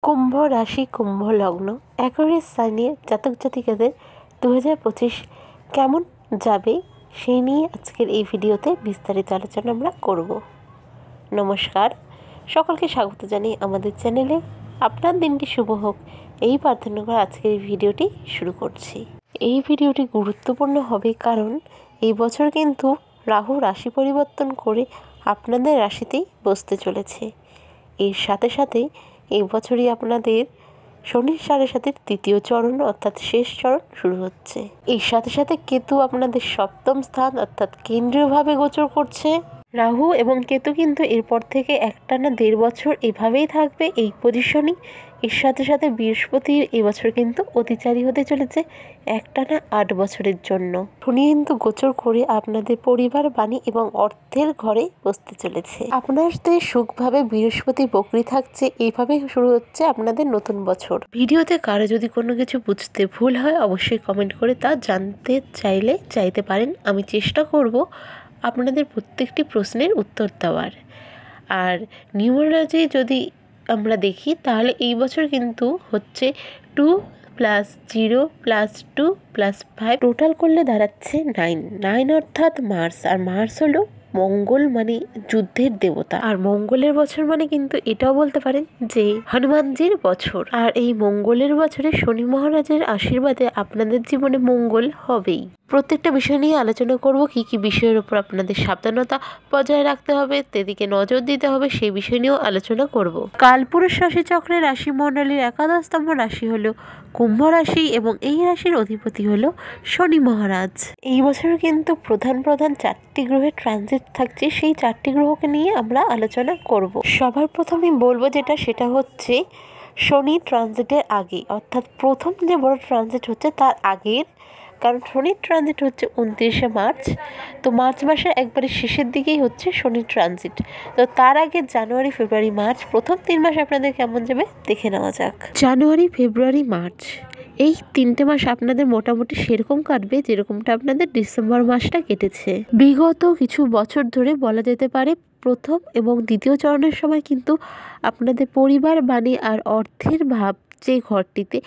কুম্ভ রাশি, কুম্ভ লগ্ন, অ্যাকোয়ারিয়াস সাইনের জাতক জাতিকাদের 2025 কেমন যাবে সেই নিয়ে আজকের এই ভিডিওতে বিস্তারিত আলোচনা আমরা করব। নমস্কার, সকলকে স্বাগত জানিয়ে আমাদের চ্যানেলে। আপনার দিনটি শুভ হোক এই প্রার্থনা করে আজকের এই ভিডিওটি শুরু করছি। এই ভিডিওটি গুরুত্বপূর্ণ হবে কারণ এই বছর কিন্তু রাহু রাশি পরিবর্তন করে আপনাদের রাশিতেই বসতে চলেছে। এর সাথে সাথে এই বছরই আপনাদের শনির সাড়ে তৃতীয় চরণ অর্থাৎ শেষ চরণ শুরু হচ্ছে। এর সাথে সাথে কেতু আপনাদের সপ্তম স্থান অর্থাৎ কেন্দ্রীয়ভাবে গোচর করছে। রাহু এবং কেতু কিন্তু এরপর থেকে একটানা 1.5 বছর এভাবেই থাকবে এই পজিশনই। এর সাথে সাথে বৃহস্পতির এবছর কিন্তু অতিচারী হতে চলেছে একটানা 8 বছরের জন্য। শনি কিন্তু গোচর করে আপনাদের পরিবার, বাণী এবং অর্থের ঘরে বসতে চলেছে। আপনাদের সুখভাবে বৃহস্পতি বকরি থাকছে। এইভাবে শুরু হচ্ছে আপনাদের নতুন বছর। ভিডিওতে কারো যদি কোনো কিছু বুঝতে ভুল হয় অবশ্যই কমেন্ট করে তা জানতে চাইতে পারেন। আমি চেষ্টা করব আপনাদের প্রত্যেকটি প্রশ্নের উত্তর দেওয়ার। আর নিউমারোলজি যদি আমরা দেখি তাহলে এই বছর কিন্তু হচ্ছে 2 + 0 + 2 + 5 টোটাল করলে দাঁড়াচ্ছে 9 অর্থাৎ মার্স। আর মার্স হলো মঙ্গল, মানে যুদ্ধের দেবতা। আর মঙ্গলের বছর মানে কিন্তু এটাও বলতে পারেন যে হনুমানজির বছর। আর এই মঙ্গলের বছরে শনি মহারাজের আশীর্বাদে আপনাদের জীবনে মঙ্গল হবেই। প্রত্যেকটা বিষয় নিয়ে আলোচনা করব, কি কি বিষয়ের উপর আপনাদের সাবধানতা বজায় রাখতে হবে, সেদিকে নজর দিতে হবে, সেই বিষয় নিয়েও আলোচনা করব। কালপুরুষ রাশি চক্রের রাশিমণ্ডলীর একাদশতম রাশি হলো কুম্ভ রাশি এবং এই রাশির অধিপতি হলো শনি মহারাজ। এই বছর কিন্তু প্রধান 4টি গ্রহের ট্রানজিট থাকছে। সেই 4টি গ্রহকে নিয়ে আমরা আলোচনা করব। সবার প্রথমে বলবো সেটা হচ্ছে শনি ট্রানজিটের আগে, অর্থাৎ প্রথম যে বড় ট্রানজিট হচ্ছে তার আগের। কারণ শনির ট্রানজিট হচ্ছে 29শে মার্চ। তো মার্চ মাসের একবারে শেষের দিকেই হচ্ছে শনির ট্রানজিট। তো তার আগে জানুয়ারি, ফেব্রুয়ারি, মার্চ, প্রথম 3 মাস আপনাদের কেমন যাবে দেখে নেওয়া যাক। জানুয়ারি, ফেব্রুয়ারি, মার্চ এই 3টে মাস আপনাদের মোটামুটি সেরকম কাটবে যেরকমটা আপনাদের ডিসেম্বর মাসটা কেটেছে। বিগত কিছু বছর ধরে বলা যেতে পারে প্রথম এবং দ্বিতীয় চরণের সময় কিন্তু আপনাদের পরিবার, বাণী আর অর্থের ভাব যে ঘরটিতে,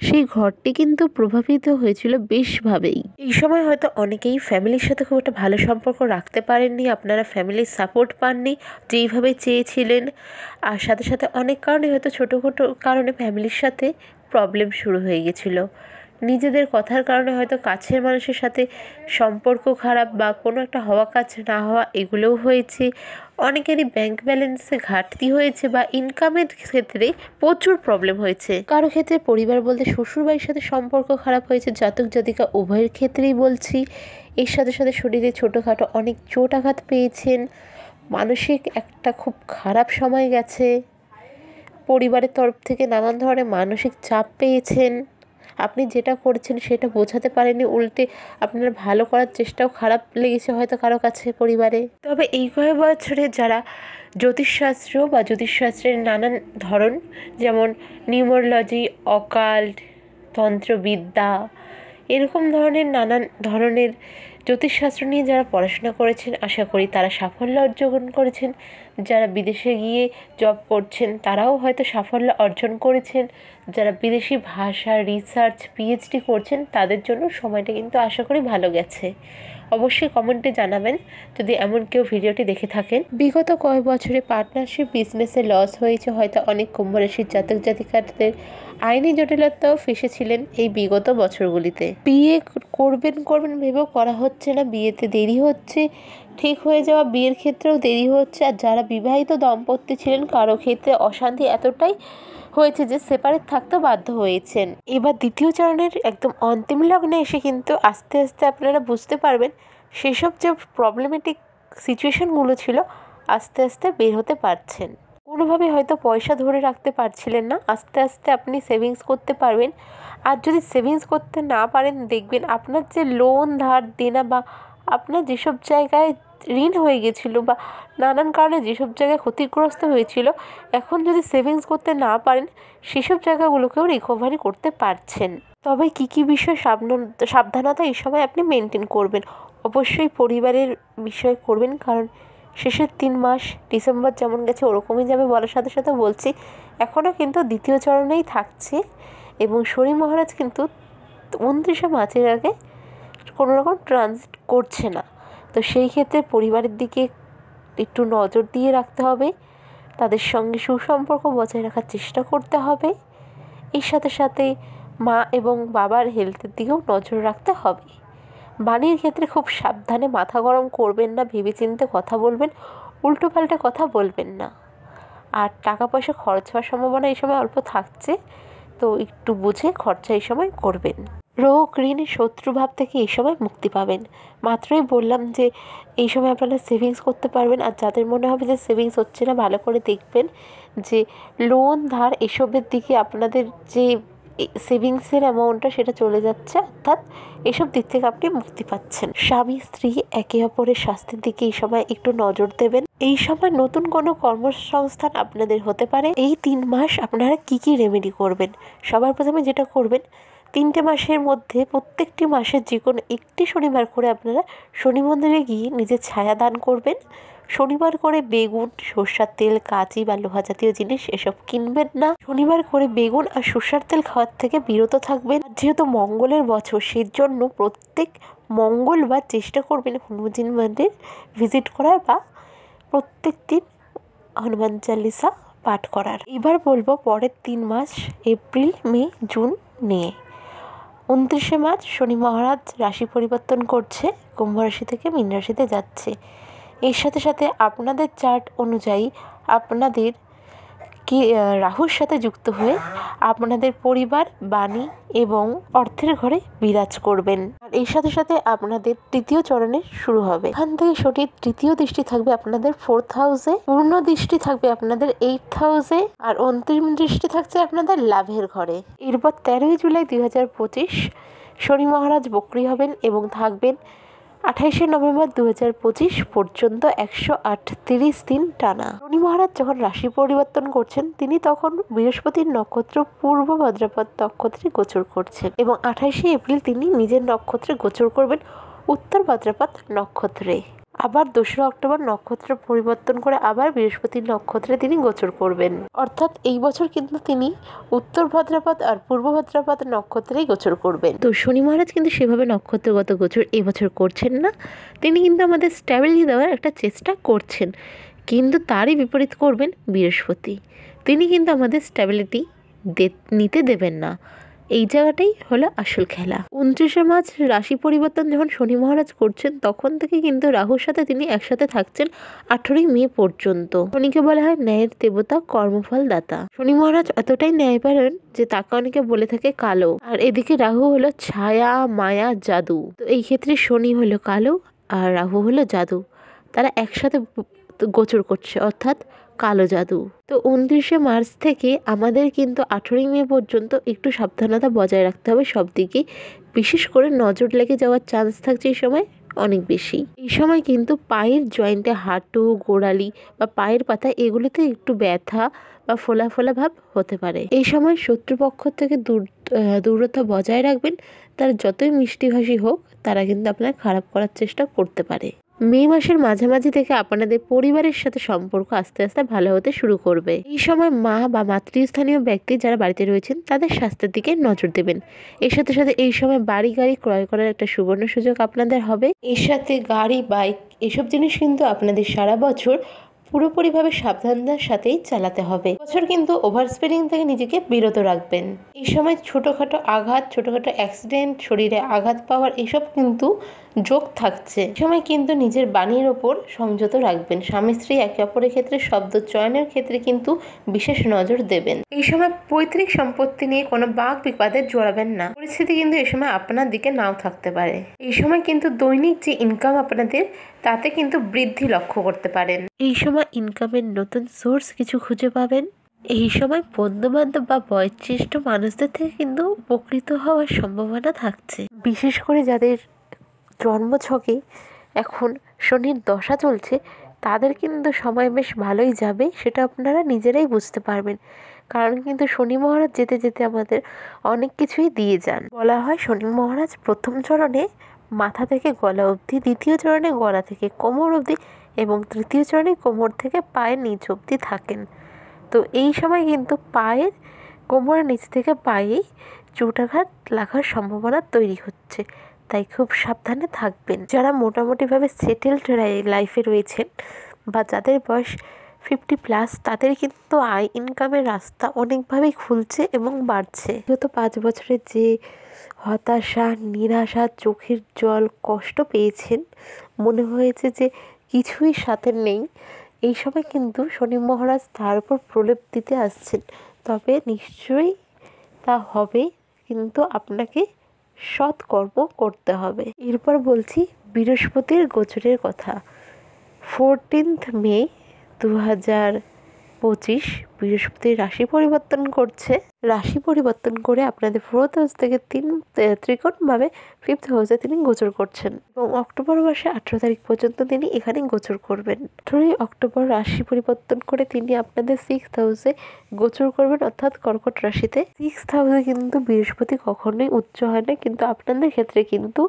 সেই ঘরটি কিন্তু প্রভাবিত হয়েছিল বেশভাবেই। এই সময় হয়তো অনেকেই ফ্যামিলির সাথে খুব একটা ভালো সম্পর্ক রাখতে পারেননি, আপনারা ফ্যামিলির সাপোর্ট পাননি যেইভাবে চেয়েছিলেন। আর সাথে সাথে অনেক কারণে হয়তো ছোটোখাটো কারণে ফ্যামিলির সাথে প্রবলেম শুরু হয়ে গেছিলো। নিজেদের কথার কারণে হয়তো কাছের মানুষের সাথে সম্পর্ক খারাপ বা কোনো একটা হওয়া কাজ না হওয়া এগুলোও হয়েছে। অনেকেরই ব্যাংক ব্যালেন্সে ঘাটতি হয়েছে বা ইনকামের ক্ষেত্রে প্রচুর প্রবলেম হয়েছে। কারো ক্ষেত্রে পরিবার বলতে শ্বশুরবাড়ির সাথে সম্পর্ক খারাপ হয়েছে, জাতক জাতিকা উভয়ের ক্ষেত্রেই বলছি। এর সাথে সাথে শরীরে ছোটোখাটো অনেক চোট আঘাত পেয়েছেন। মানসিক একটা খুব খারাপ সময় গেছে। পরিবারের তরফ থেকে নানান ধরনের মানসিক চাপ পেয়েছেন। আপনি যেটা করছেন সেটা বোঝাতে পারেননি, উল্টে আপনার ভালো করার চেষ্টাও খারাপ লেগেছে হয়তো কারো কাছে পরিবারে। তবে এই কয়েক বছরে যারা জ্যোতিষশাস্ত্র বা জ্যোতিষশাস্ত্রের নানান ধরন, যেমন নিউমারোলজি, অকাল্ট, তন্ত্রবিদ্যা, এরকম ধরনের নানান ধরনের জ্যোতিষশাস্ত্র নিয়ে যারা পড়াশোনা করেছেন আশা করি তারা সাফল্য অর্জন করেছেন। যারা বিদেশে গিয়ে জব করছেন তারাও হয়তো সাফল্য অর্জন করেছেন। যারা বিদেশি ভাষা রিসার্চ পিএইচডি করছেন তাদের জন্য সময়টা কিন্তু আশা করি ভালো গেছে। অবশ্যই কমেন্টে জানাবেন যদি এমন কেউ ভিডিওটি দেখে থাকেন। বিগত কয়েক বছরে পার্টনারশিপ বিজনেসে লস হয়েছে হয়তো অনেক কুম্ভ রাশির জাতক জাতিকাদের। আইনি জটিলতাও ফেসেছিলেন এই বিগত বছরগুলিতে। বিয়ে করবেন ভেবেও করা হচ্ছে না, বিয়েতে দেরি হচ্ছে, ঠিক হয়ে যাওয়া বিয়ের ক্ষেত্রেও দেরি হচ্ছে। আর যারা বিবাহিত দম্পতি ছিলেন কারো ক্ষেত্রে অশান্তি এতটাই হয়েছে যে সেপারেট থাকতেও বাধ্য হয়েছেন। এবার দ্বিতীয় চরণের একদম অন্তিম লগ্নে এসে কিন্তু আস্তে আস্তে আপনারা বুঝতে পারবেন সেসব যে প্রবলেমেটিক সিচুয়েশনগুলো ছিল আস্তে আস্তে বের হতে পারছেন। কোনোভাবে হয়তো পয়সা ধরে রাখতে পারছিলেন না, আস্তে আস্তে আপনি সেভিংস করতে পারবেন। আর যদি সেভিংস করতে না পারেন দেখবেন আপনার যে লোন ধার দেনা বা আপনার যেসব জায়গায় ঋণ হয়ে গেছিলো বা নানান কারণে যেসব জায়গায় ক্ষতিগ্রস্ত হয়েছিল, এখন যদি সেভিংস করতে না পারেন সেসব জায়গাগুলোকেও রিকভারি করতে পারছেন। তবে কী কী বিষয় সাবধানতা এই সময় আপনি মেনটেন করবেন? অবশ্যই পরিবারের বিষয় করবেন, কারণ শেষের 3 মাস ডিসেম্বর যেমন গেছে ওরকমই যাবে বলার সাথে সাথে বলছি এখনও কিন্তু দ্বিতীয় চরণেই থাকছে এবং শনি মহারাজ কিন্তু 29শে মার্চের আগে কোনো রকম ট্রানজিট করছে না। তো সেই ক্ষেত্রে পরিবারের দিকে একটু নজর দিয়ে রাখতে হবে, তাদের সঙ্গে সুসম্পর্ক বজায় রাখার চেষ্টা করতে হবে। এর সাথে সাথে মা এবং বাবার হেলথের দিকেও নজর রাখতে হবে। বাণীর ক্ষেত্রে খুব সাবধানে, মাথা গরম করবেন না, ভেবেচিন্তে কথা বলবেন, উল্টোপাল্টা কথা বলবেন না। আর টাকা পয়সা খরচ হওয়ার সম্ভাবনা এই সময় অল্প থাকছে, তো একটু বুঝে খরচা এই সময় করবেন। রোগ, ঋণ, শত্রুভাব থেকে এই সময় মুক্তি পাবেন। মাত্রই বললাম যে এই সময় আপনারা সেভিংস করতে পারবেন। আর যাদের মনে হবে যে সেভিংস হচ্ছে না, ভালো করে দেখবেন যে লোন, ধার এসবের দিকে আপনাদের যে সেভিংসের অ্যামাউন্টটা সেটা চলে যাচ্ছে, অর্থাৎ এসব দিক থেকে আপনি মুক্তি পাচ্ছেন। স্বামী স্ত্রী একে অপরের স্বাস্থ্যের দিকে এই সময় একটু নজর দেবেন। এই সময় নতুন কোনো কর্মসংস্থান আপনাদের হতে পারে। এই 3 মাস আপনারা কি কি রেমেডি করবেন? সবার প্রথমে যেটা করবেন, 3টে মাসের মধ্যে প্রত্যেকটি মাসের যে কোনো একটি শনিবার করে আপনারা শনি মন্দিরে গিয়ে নিজের ছায়া দান করবেন। শনিবার করে বেগুন, সরষার তেল, কাঁচি বা লোহা জাতীয় জিনিস এসব কিনবেন না। শনিবার করে বেগুন আর সরষার তেল খাওয়ার থেকে বিরত থাকবেন। যেহেতু মঙ্গলের বছর, সেই জন্য প্রত্যেক মঙ্গলবার চেষ্টা করবেন হনুমান মন্দির ভিজিট করার বা প্রত্যেক দিন হনুমান চালিসা পাঠ করার। এবার বলবো পরের 3 মাস এপ্রিল, মে, জুন নিয়ে। 29শে মার্চ শনি মহারাজ রাশি পরিবর্তন করছে, কুম্ভ রাশি থেকে মীন রাশিতে যাচ্ছে। এর সাথে সাথে আপনাদের চার্ট অনুযায়ী আপনাদের কি রাহুর সাথে যুক্ত হয়ে আপনাদের পরিবার, বাণী এবং অর্থের ঘরে বিরাজ করবেন। আর এর সাথে সাথে আপনাদের তৃতীয় চরণে শুরু হবে। এখান থেকে শনির তৃতীয় দৃষ্টি থাকবে আপনাদের 4th হাউসে, পূর্ণ দৃষ্টি থাকবে আপনাদের 8th হাউসে, আর অন্তিম দৃষ্টি থাকছে আপনাদের লাভের ঘরে। এরপর 13ই জুলাই 2025 শনি মহারাজ বক্রী হবেন এবং থাকবেন 28শে নভেম্বর 2025 পর্যন্ত 138 দিন টানা। শনি মহারাজ যখন রাশি পরিবর্তন করছেন, তিনি তখন বৃহস্পতির নক্ষত্র পূর্ব ভাদ্রপদ নক্ষত্রে গোচর করছেন এবং 28শে এপ্রিল তিনি নিজের নক্ষত্রে গোচর করবেন উত্তর ভাদ্রপদ নক্ষত্রে। আবার 2রা অক্টোবর নক্ষত্র পরিবর্তন করে আবার বৃহস্পতির নক্ষত্রে তিনি গোচর করবেন। অর্থাৎ এই বছর কিন্তু তিনি উত্তর ভাদ্রপদ আর পূর্ব ভাদ্রপদ নক্ষত্রেই গোচর করবেন। তো শনি মহারাজ কিন্তু সেভাবে নক্ষত্রগত গোচর এবছর করছেন না, তিনি কিন্তু আমাদের স্ট্যাবিলিটি দেওয়ার একটা চেষ্টা করছেন, কিন্তু তারই বিপরীত করবেন বৃহস্পতি। তিনি কিন্তু আমাদের স্ট্যাবিলিটি নিতে দেবেন না। এই জায়গাটাই হলো আসল খেলা। 29শে মার্চ রাশি পরিবর্তন যখন শনি মহারাজ করছেন, তখন থেকে কিন্তু রাহুর সাথে তিনি একসাথে থাকছেন 18ই মে পর্যন্ত। শনিকে বলা হয় ন্যায়ের দেবতা, কর্মফল দাতা। শনি মহারাজ এতটাই ন্যায়পরায়ণ যে তাকে অনেকে বলে থাকে কালো, আর এদিকে রাহু হলো ছায়া, মায়া, জাদু। তো এই ক্ষেত্রে শনি হলো কালো আর রাহু হলো জাদু, তারা একসাথে গোচর করছে, অর্থাৎ কালো জাদু। তো 29শে মার্চ থেকে আমাদের কিন্তু 18ই মে পর্যন্ত একটু সাবধানতা বজায় রাখতে হবে সব দিকে। বিশেষ করে নজর লেগে যাওয়ার চান্স থাকছে এই সময় অনেক বেশি। এই সময় কিন্তু পায়ের জয়েন্টে, হাঁটু, গোড়ালি বা পায়ের পাতা এগুলোতে একটু ব্যথা বা ফোলা ফোলা ভাব হতে পারে। এই সময় শত্রুপক্ষ থেকে দূরত্ব বজায় রাখবেন। তার যতই মিষ্টিভাষী হোক, তারা কিন্তু আপনার খারাপ করার চেষ্টা করতে পারে। মে মাসের মাঝামাঝি থেকে আপনাদের পরিবারের সাথে সম্পর্ক আস্তে আস্তে ভালো হতে শুরু করবে। এই সময় মা বা মাতৃস্থানীয় ব্যক্তি যারা বাড়িতে রয়েছেন তাদের স্বাস্থ্যের দিকে নজর দেবেন। এর সাথে সাথে এই সময় বাড়ি গাড়ি ক্রয় করার একটা সুবর্ণ সুযোগ আপনাদের হবে। এর সাথে গাড়ি, বাইক এসব জিনিস কিন্তু আপনাদের সারা বছর পুরোপুরিভাবে সাবধানতার সাথেই চালাতে হবে। বছর কিন্তু ওভার স্পিডিং থেকে নিজেকে বিরত রাখবেন। এই সময় ছোটোখাটো আঘাত, ছোটোখাটো অ্যাক্সিডেন্ট, শরীরে আঘাত পাওয়ার এসব কিন্তু যোগ থাকছে। এই সময় কিন্তু নিজের বাণীর ওপর সংযত রাখবেন। স্বামী স্ত্রী একে অপরের ক্ষেত্রে শব্দ চয়নের ক্ষেত্রে কিন্তু বিশেষ নজর দেবেন। এই সময় পৈতৃক সম্পত্তি নিয়ে কোনো বাক বিবাদে জড়াবেন না। পরিস্থিতি কিন্তু এই সময় আপনার দিকে নাও থাকতে পারে। এই সময় কিন্তু দৈনিক যে ইনকাম আপনাদের, তাতে কিন্তু বৃদ্ধি লক্ষ্য করতে পারেন। এই সময় ইনকামের নতুন সোর্স কিছু খুঁজে পাবেন। এই সময় বন্ধুবান্ধব বা বয়োজ্যেষ্ঠ মানুষদের থেকে কিন্তু উপকৃত হওয়ার সম্ভাবনা থাকছে। বিশেষ করে যাদের জন্মছকে এখন শনির দশা চলছে, তাদের কিন্তু সময় বেশ ভালোই যাবে, সেটা আপনারা নিজেরাই বুঝতে পারবেন। কারণ কিন্তু শনি মহারাজ যেতে যেতে আমাদের অনেক কিছুই দিয়ে যান। বলা হয় শনি মহারাজ প্রথম চরণে মাথা থেকে গলা অবধি, দ্বিতীয় চরণে গলা থেকে কোমর অবধি, এবং তৃতীয় চরণে কোমর থেকে পায়ের নিচ অবধি থাকেন। তো এই সময় কিন্তু পায়ের কোমরের নিচ থেকে পায়ে চোটাঘাত লাগার সম্ভাবনা তৈরি হচ্ছে, তাই খুব সাবধানে থাকবেন। যারা মোটামুটিভাবে সেটেলড লাইফে রয়েছেন বা যাদের বয়স 50+ তাদের কিন্তু আয় ইনকামের রাস্তা অনেকভাবেই খুলছে এবং বাড়ছে। গত 5 বছরের যে হতাশা, নিরাশা, চোখের জল, কষ্ট পেয়েছেন, মনে হয়েছে যে কিছুই সাথে নেই, এই সময় কিন্তু শনি মহারাজ তার উপর প্রলেপ দিতে আসছেন। তবে নিশ্চয়ই তা হবে, কিন্তু আপনাকে সৎ কর্ম করতে হবে। এরপর বলছি বৃহস্পতির গোচরের কথা। 14 মে 2025 বৃহস্পতি রাশি পরিবর্তন করছে। রাশি পরিবর্তন করে আপনাদের 4th হাউস থেকে ত্রিকোণভাবে 5th হাউসে তিনি গোচর করছেন এবং অক্টোবর মাসে 18 তারিখ পর্যন্ত তিনি এখানে গোচর করবেন। 18 অক্টোবর রাশি পরিবর্তন করে তিনি আপনাদের 6th হাউসে গোচর করবেন, অর্থাৎ কর্কট রাশিতে। 6th হাউসে কিন্তু বৃহস্পতি কখনোই উচ্চ হয় না, কিন্তু আপনাদের ক্ষেত্রে কিন্তু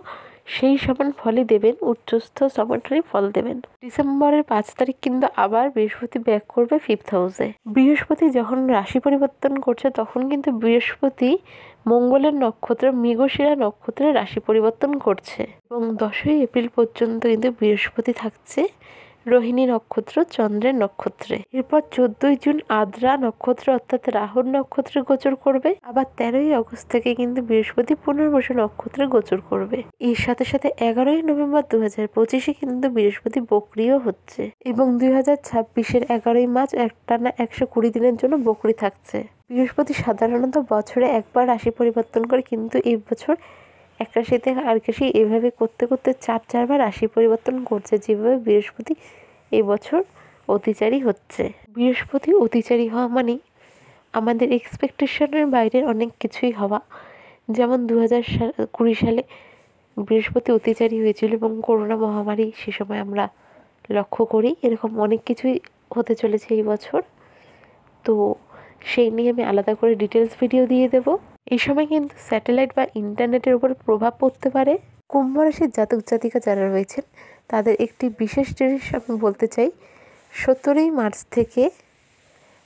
সেই সমান ফলই দেবেন, উচ্চস্থ সমানটারই ফল দেবেন। ডিসেম্বরের 5 তারিখ কিন্তু আবার বৃহস্পতি ব্যাক করবে 5th হাউসে। বৃহস্পতি যখন রাশি পরিবর্তন করছে তখন কিন্তু বৃহস্পতি মঙ্গলের নক্ষত্র মৃগশিরা নক্ষত্রে রাশি পরিবর্তন করছে এবং 10ই এপ্রিল পর্যন্ত কিন্তু বৃহস্পতি থাকছে রোহিণী নক্ষত্র চন্দ্রের নক্ষত্রে। এরপর 14ই জুন আদ্রা নক্ষত্র অর্থাৎ রাহুর নক্ষত্রে গোচর করবে। আবার 13ই আগস্ট থেকে কিন্তু বৃহস্পতি পুনর্বসু নক্ষত্রে গোচর করবে। এর সাথে সাথে 11ই নভেম্বর 2025 কিন্তু বৃহস্পতি বকরিও হচ্ছে এবং 2026-এর 11ই মার্চ একটানা 120 দিনের জন্য বকরি থাকছে। বৃহস্পতি সাধারণত বছরে একবার রাশি পরিবর্তন করে, কিন্তু এই বছর এক রাশি থেকে আর রাশি এভাবে করতে করতে 4বার রাশি পরিবর্তন করছে, যেভাবে বৃহস্পতি এবছর অতিচারী হচ্ছে। বৃহস্পতি অতিচারী হওয়া মানে আমাদের এক্সপেকটেশনের বাইরের অনেক কিছুই হওয়া। যেমন 2020 সালে বৃহস্পতি অতিচারী হয়েছিল এবং করোনা মহামারী সে সময় আমরা লক্ষ্য করি। এরকম অনেক কিছুই হতে চলেছে এই বছর, তো সেই নিয়ে আমি আলাদা করে ডিটেলস ভিডিও দিয়ে দেব। এই সময় কিন্তু স্যাটেলাইট বা ইন্টারনেটের উপর প্রভাব পড়তে পারে। কুম্ভ রাশির জাতক জাতিকা যারা রয়েছেন তাদের একটি বিশেষ জিনিস আমি বলতে চাই। 17ই মার্চ থেকে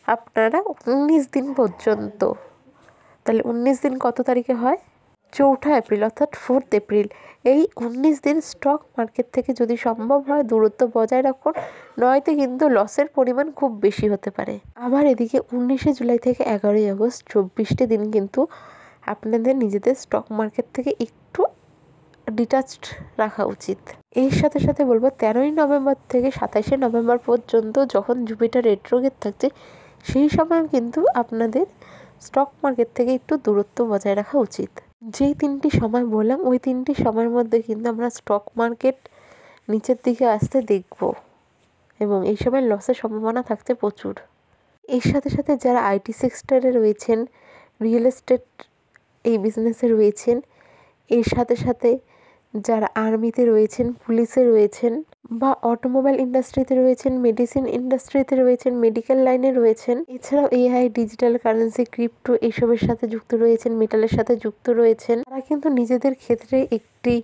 আপনারা 19 দিন পর্যন্ত, তাহলে 19 দিন কত তারিখে হয়? 4 এপ্রিল অর্থাৎ 4th এপ্রিল। এই 19 দিন স্টক মার্কেট থেকে যদি সম্ভব হয় দূরত্ব বজায় রাখুন, নয়তো কিন্তু লসের পরিমাণ খুব বেশি হতে পারে। আবার এদিকে 19শে জুলাই থেকে 11ই আগস্ট 24টি দিন কিন্তু আপনাদের নিজেদের স্টক মার্কেট থেকে একটু ডিটাচড রাখা উচিত। এর সাথে সাথে বলবো 13ই নভেম্বর থেকে 27শে নভেম্বর পর্যন্ত যখন জুপিটার রেট্রোগেট থাকছে, সেই সময় কিন্তু আপনাদের স্টক মার্কেট থেকে একটু দূরত্ব বজায় রাখা উচিত। যেই 3টি সময় বললাম ওই 3টি সময়ের মধ্যে কিন্তু আমরা স্টক মার্কেট নিচের দিকে আসতে দেখব এবং এই সময় লসের সম্ভাবনা থাকছে প্রচুর। এর সাথে সাথে যারা আইটি সেক্টরে রয়েছেন, রিয়েল এস্টেট এই বিজনেসে রয়েছেন, এর সাথে সাথে যারা আর্মিতে রয়েছেন, পুলিশে রয়েছেন বা অটোমোবাইল ইন্ডাস্ট্রিতে রয়েছেন, মেডিসিন ইন্ডাস্ট্রিতে রয়েছেন, মেডিকেল লাইনে রয়েছেন, এছাড়াও এআই, ডিজিটাল কারেন্সি, ক্রিপ্টো এসবের সাথে যুক্ত রয়েছেন, মেটালের সাথে যুক্ত রয়েছেন, তারা কিন্তু নিজেদের ক্ষেত্রে একটি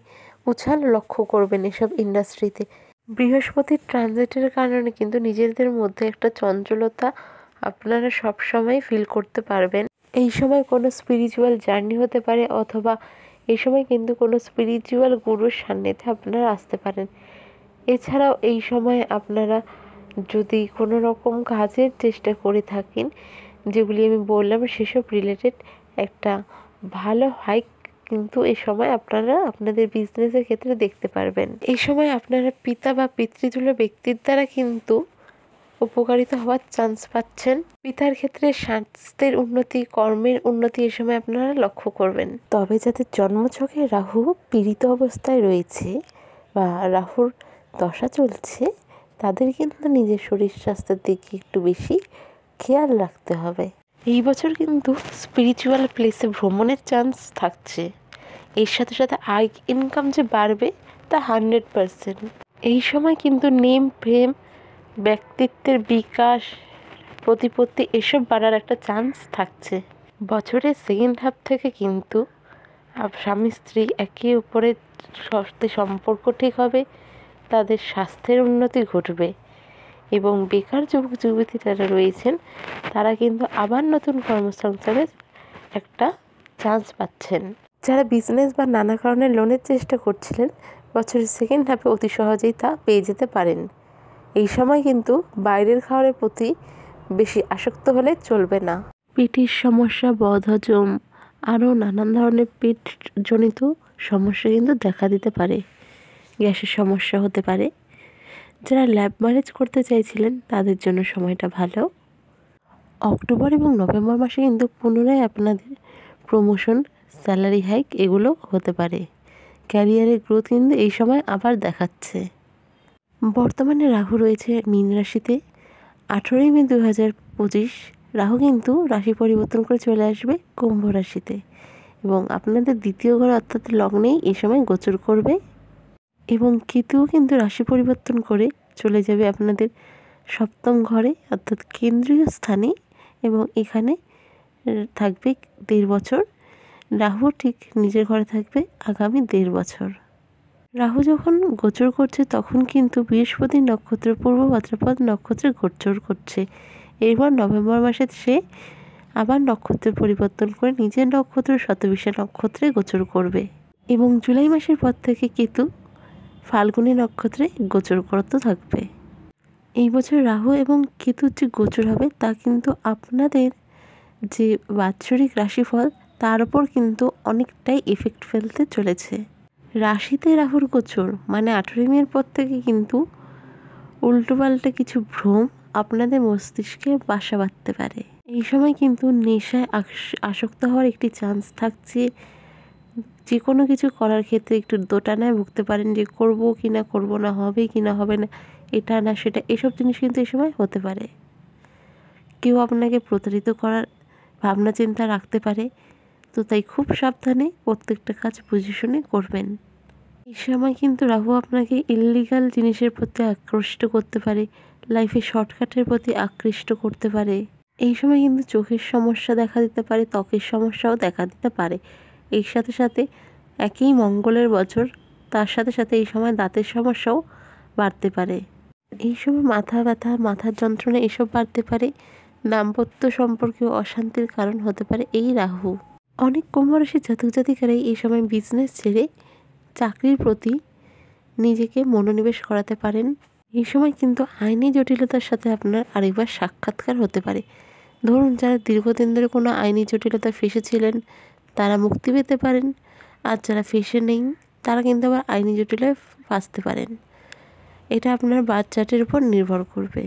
উছাল লক্ষ্য করবেন এসব ইন্ডাস্ট্রিতে। বৃহস্পতির ট্রানজিটের কারণে কিন্তু নিজেদের মধ্যে একটা চঞ্চলতা আপনারা সবসময় ফিল করতে পারবেন। এই সময় কোনো স্পিরিচুয়াল জার্নি হতে পারে, অথবা এই সময় কিন্তু কোনো স্পিরিচুয়াল গুরুর সান্নিধ্যে আপনারা আসতে পারেন। এছাড়াও এই সময় আপনারা যদি কোনো রকম কাজের চেষ্টা করে থাকেন, যেগুলি আমি বললাম সেসব রিলেটেড একটা ভালো হাইক কিন্তু এই সময় আপনারা আপনাদের বিজনেসের ক্ষেত্রে দেখতে পারবেন। এই সময় আপনারা পিতা বা পিতৃতুল্য ব্যক্তির দ্বারা কিন্তু উপকারিত হওয়ার চান্স পাচ্ছেন। পিতার ক্ষেত্রে স্বাস্থ্যের উন্নতি, কর্মের উন্নতি এই সময় আপনারা লক্ষ্য করবেন। তবে যাদের জন্মছকে রাহু পীড়িত অবস্থায় রয়েছে বা রাহুর দশা চলছে, তাদের কিন্তু নিজের শরীর স্বাস্থ্যের দিকে একটু বেশি খেয়াল রাখতে হবে। এই বছর কিন্তু স্পিরিচুয়াল প্লেসে ভ্রমণের চান্স থাকছে। এর সাথে সাথে আয় ইনকাম যে বাড়বে তা 100%। এই সময় কিন্তু নেম, ফেম, ব্যক্তিত্বের বিকাশ, প্রতিপত্তি এসব বাড়ার একটা চান্স থাকছে। বছরের সেকেন্ড হাফ থেকে কিন্তু স্বামী স্ত্রী একে অপরের সাথে সম্পর্ক ঠিক হবে, তাদের স্বাস্থ্যের উন্নতি ঘটবে এবং বেকার যুবক যুবতী যারা রয়েছেন তারা কিন্তু আবার নতুন কর্মসংস্থানের একটা চান্স পাচ্ছেন। যারা বিজনেস বা নানা কারণে লোনের চেষ্টা করছিলেন বছরের সেকেন্ড হাফে অতি সহজেই তা পেয়ে যেতে পারেন। এই সময় কিন্তু বাইরের খাবারের প্রতি বেশি আসক্ত হলে চলবে না। পেটের সমস্যা, বদহজম, আরও নানান ধরনের পেটজনিত সমস্যা কিন্তু দেখা দিতে পারে। গ্যাসের সমস্যা হতে পারে। যারা ল্যাব ম্যারেজ করতে চাইছিলেন তাদের জন্য সময়টা ভালো। অক্টোবর এবং নভেম্বর মাসে কিন্তু পুনরায় আপনাদের প্রমোশন, স্যালারি হাইক এগুলো হতে পারে। ক্যারিয়ারের গ্রোথ কিন্তু এই সময় আবার দেখাচ্ছে। বর্তমানে রাহু রয়েছে মীন রাশিতে। 18ই মে 2025 রাহু কিন্তু রাশি পরিবর্তন করে চলে আসবে কুম্ভ রাশিতে এবং আপনাদের দ্বিতীয় ঘর অর্থাৎ লগ্নেই এই সময় গোচর করবে এবং কেতুও কিন্তু রাশি পরিবর্তন করে চলে যাবে আপনাদের সপ্তম ঘরে অর্থাৎ কেন্দ্রীয় স্থানে এবং এখানে থাকবে 1.5 বছর। রাহু ঠিক নিজের ঘরে থাকবে আগামী 1.5 বছর। রাহু যখন গোচর করছে তখন কিন্তু বৃহস্পতি নক্ষত্র পূর্ব ভাদ্রপদ নক্ষত্রে গোচর করছে। এরপর নভেম্বর মাসে সে আবার নক্ষত্রের পরিবর্তন করে নিজের নক্ষত্র শতবিশা নক্ষত্রে গোচর করবে এবং জুলাই মাসের পর থেকে কেতু ফাল্গুনী নক্ষত্রে গোচর করতে থাকবে। এই বছর রাহু এবং কেতুর যে গোচর হবে তা কিন্তু আপনাদের যে বাৎসরিক রাশিফল তার উপর কিন্তু অনেকটাই এফেক্ট ফেলতে চলেছে। রাশিতে রাহুর গোচর মানে 18 মের পর থেকে কিন্তু উল্টোপাল্টা কিছু ভ্রম আপনাদের মস্তিষ্কে বাসা বাঁধতে পারে। এই সময় কিন্তু নেশায় আসক্ত হওয়ার একটি চান্স থাকছে। যে কোনো কিছু করার ক্ষেত্রে একটু দোটানায় ভুগতে পারেন যে করব কি না, করব না, হবে কি না হবে না, এটা না সেটা, এসব জিনিস কিন্তু এই সময় হতে পারে। কেউ আপনাকে প্রতারিত করার ভাবনা চিন্তা রাখতে পারে, তো তাই খুব সাবধানে প্রত্যেকটা কাজ বুঝে শুনে করবেন। এই সময় কিন্তু রাহু আপনাকে ইললিগাল জিনিসের প্রতি আকৃষ্ট করতে পারে, লাইফে শর্টকাটের প্রতি আকৃষ্ট করতে পারে। এই সময় কিন্তু চোখের সমস্যা দেখা দিতে পারে, ত্বকের সমস্যাও দেখা দিতে পারে। এর সাথে সাথে একই মঙ্গলের বছর, তার সাথে সাথে এই সময় দাঁতের সমস্যাও বাড়তে পারে। এই সময় মাথা ব্যথা, মাথার যন্ত্রণা এসব বাড়তে পারে। দাম্পত্য সম্পর্কেও অশান্তির কারণ হতে পারে এই রাহু। অনেক কুম্ভ রাশির জাতক জাতিকারাই এই সময় বিজনেস ছেড়ে চাকরির প্রতি নিজেকে মনোনিবেশ করাতে পারেন। এই সময় কিন্তু আইনি জটিলতার সাথে আপনার আরেকবার সাক্ষাৎকার হতে পারে। ধরুন যারা দীর্ঘদিন ধরে কোনো আইনি জটিলতায় ফেসেছিলেন তারা মুক্তি পেতে পারেন, আর যারা ফেসে নেই তারা কিন্তু আবার আইনি জটিলায় ফাঁসতে পারেন। এটা আপনার বার্থ চার্টের উপর নির্ভর করবে।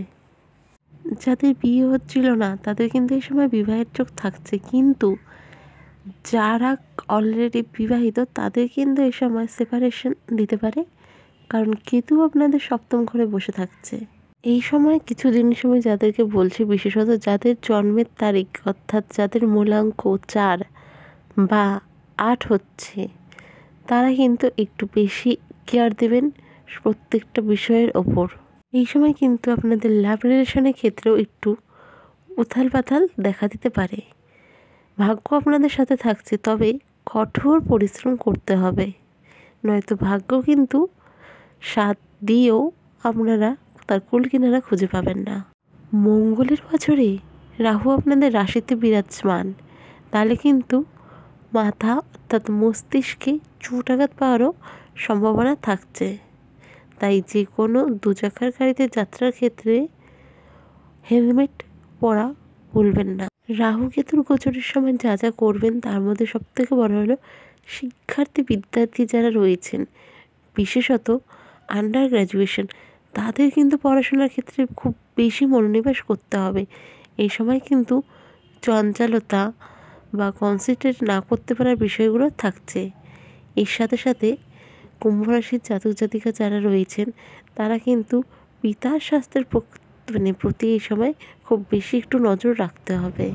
যাদের বিয়ে হচ্ছিল না তাদের কিন্তু এই সময় বিবাহের চোখ থাকছে, কিন্তু যারা অলরেডি বিবাহিত তাদের কিন্তু এই সময় সেপারেশন দিতে পারে, কারণ কেতু আপনাদের সপ্তম ঘরে বসে থাকছে। এই সময় কিছু জিনিস আমি যাদেরকে বলছি, বিশেষত যাদের জন্মের তারিখ অর্থাৎ যাদের মূলাঙ্ক 4 বা 8 হচ্ছে তারা কিন্তু একটু বেশি কেয়ার দেবেন প্রত্যেকটা বিষয়ের ওপর। এই সময় কিন্তু আপনাদের লাভ রিলেশনের ক্ষেত্রেও একটু উথাল পাথাল দেখা দিতে পারে। ভাগ্য আপনাদের সাথে থাকছে, তবে কঠোর পরিশ্রম করতে হবে, নয়তো ভাগ্য কিন্তু সাথ দিয়েও আপনারা তার কুল কিনারা খুঁজে পাবেন না। মঙ্গলের বছরে রাহু আপনাদের রাশিতে বিরাজমান, তাহলে কিন্তু মাথা অর্থাৎ মস্তিষ্কে চোটাঘাত পাওয়ারও সম্ভাবনা থাকছে। তাই যে কোনো দুচাকার গাড়িতে যাত্রার ক্ষেত্রে হেলমেট পরা ভুলবেন না। রাহু কেতুর গোচরের সময় যা যা করবেন তার মধ্যে সবথেকে বড় হলো বিদ্যার্থী যারা রয়েছেন, বিশেষত আন্ডার গ্র্যাজুয়েশন, তাদের কিন্তু পড়াশোনার ক্ষেত্রে খুব বেশি মনোনিবেশ করতে হবে। এই সময় কিন্তু চঞ্চলতা বা কনসেন্ট্রেট না করতে পারার বিষয়গুলো থাকছে। এর সাথে সাথে কুম্ভ রাশির জাতক জাতিকা যারা রয়েছেন তারা কিন্তু পিতার স্বাস্থ্যের প্রতি এই সময় খুব বেশি একটু নজর রাখতে হবে।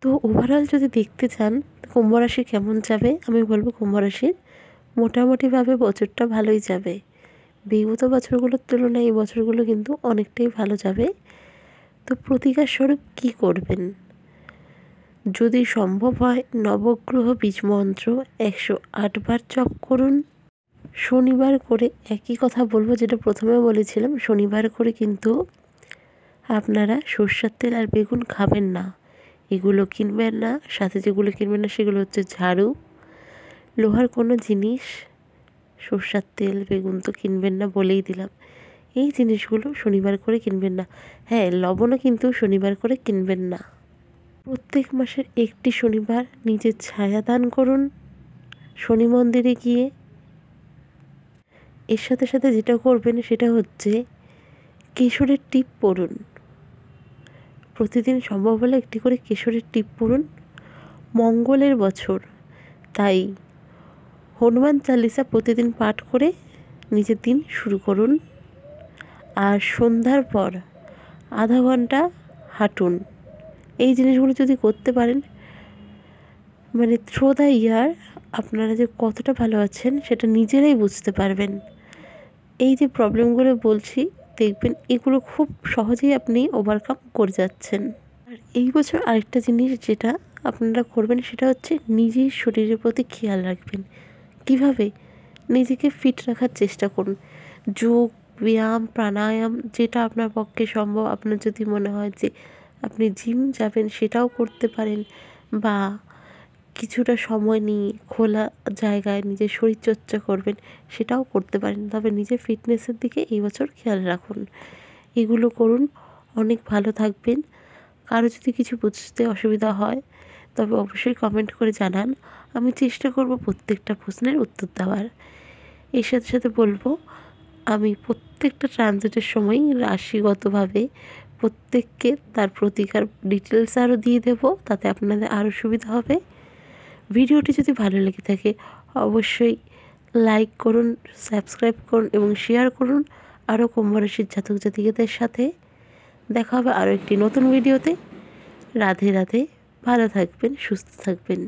তো ওভারঅল যদি দেখতে চান কুম্ভ রাশি কেমন যাবে, আমি বলবো কুম্ভ রাশির মোটামুটিভাবে বছরটা ভালোই যাবে। বিগত বছরগুলোর তুলনায় এই বছরগুলো কিন্তু অনেকটাই ভালো যাবে। তো প্রতিকার স্বরূপ কী করবেন? যদি সম্ভব হয় নবগ্রহ বীজ মন্ত্র 108 বার জপ করুন। শনিবার করে একই কথা বলবো যেটা প্রথমে বলেছিলাম, শনিবার করে কিন্তু আপনারা সরষের তেল আর বেগুন খাবেন না, এগুলো কিনবেন না। সাথে যেগুলো কিনবেন না সেগুলো হচ্ছে ঝাড়ু, লোহার কোনো জিনিস, সরষের তেল বেগুন তো কিনবেন না বলেই দিলাম। এই জিনিসগুলো শনিবার করে কিনবেন না। হ্যাঁ, লবণও কিন্তু শনিবার করে কিনবেন না। প্রত্যেক মাসের একটি শনিবার নিজের ছায়া দান করুন শনি মন্দিরে গিয়ে। এর সাথে সাথে যেটা করবেন সেটা হচ্ছে কেশরের টিপ পরুন। প্রতিদিন সম্ভব হলে একটি করে কেশরের টিপ পরুন। মঙ্গলের বছর, তাই হনুমান চালিসা প্রতিদিন পাঠ করে নিজের দিন শুরু করুন। আর সন্ধ্যার পর আধা ঘন্টা হাঁটুন। এই জিনিসগুলো যদি করতে পারেন, মানে থ্রু দ্য ইয়ার আপনারা যে কতটা ভালো আছেন সেটা নিজেরাই বুঝতে পারবেন। এই যে প্রবলেমগুলো বলছি, দেখবেন এগুলো খুব সহজেই আপনি ওভারকাম করে যাচ্ছেন। আর এই বছর আরেকটা জিনিস যেটা আপনারা করবেন সেটা হচ্ছে নিজের শরীরের প্রতি খেয়াল রাখবেন। কিভাবে? নিজেকে ফিট রাখার চেষ্টা করুন। যোগ, ব্যায়াম, প্রাণায়াম যেটা আপনার পক্ষে সম্ভব, আপনার যদি মনে হয় যে আপনি জিম যাবেন সেটাও করতে পারেন, বা কিছুটা সময় নিয়ে খোলা জায়গায় নিজের শরীরচর্চা করবেন সেটাও করতে পারেন। তবে নিজের ফিটনেসের দিকে এই বছর খেয়াল রাখুন। এগুলো করুন, অনেক ভালো থাকবেন। কারো যদি কিছু বুঝতে অসুবিধা হয় তবে অবশ্যই কমেন্ট করে জানান, আমি চেষ্টা করব প্রত্যেকটা প্রশ্নের উত্তর দেওয়ার। এর সাথে সাথে বলবো, আমি প্রত্যেকটা ট্রানজিটের সময়ই রাশিগতভাবে প্রত্যেককে তার প্রতিকার ডিটেলস আরও দিয়ে দেবো, তাতে আপনাদের আরও সুবিধা হবে। ভিডিওটি যদি ভালো লেগে থাকে অবশ্যই লাইক করুন, সাবস্ক্রাইব করুন এবং শেয়ার করুন আরও কুম্ভ রাশির জাতক জাতিকাদের সাথে। দেখা হবে আরও একটি নতুন ভিডিওতে। রাধে রাধে, ভালো থাকবেন, সুস্থ থাকবেন।